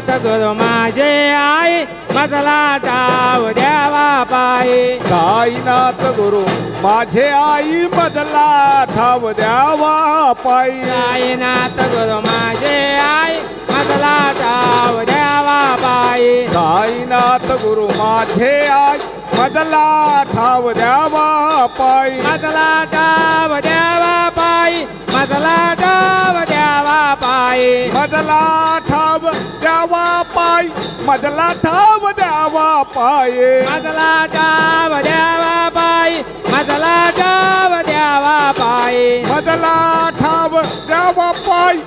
साईनाथ गुरु माझे आई मजला ठाव द्यावा पायी साईनाथ गुरु माझे आई मजला ठाव द्यावा पायी साईनाथ गुरु माझे आई मजला ठाव द्यावा पायी साईनाथ गुरु माझे आई मजला ठाव द्यावा पायी मजला ठाव द्यावा पायी मजला ठाव द्यावा पायी मजला ठाव द्यावा पायी मजला ठाव द्यावा पायी मजला ठाव द्यावा पायी मजला ठाव द्यावा पायी मजला ठाव द्यावा पायी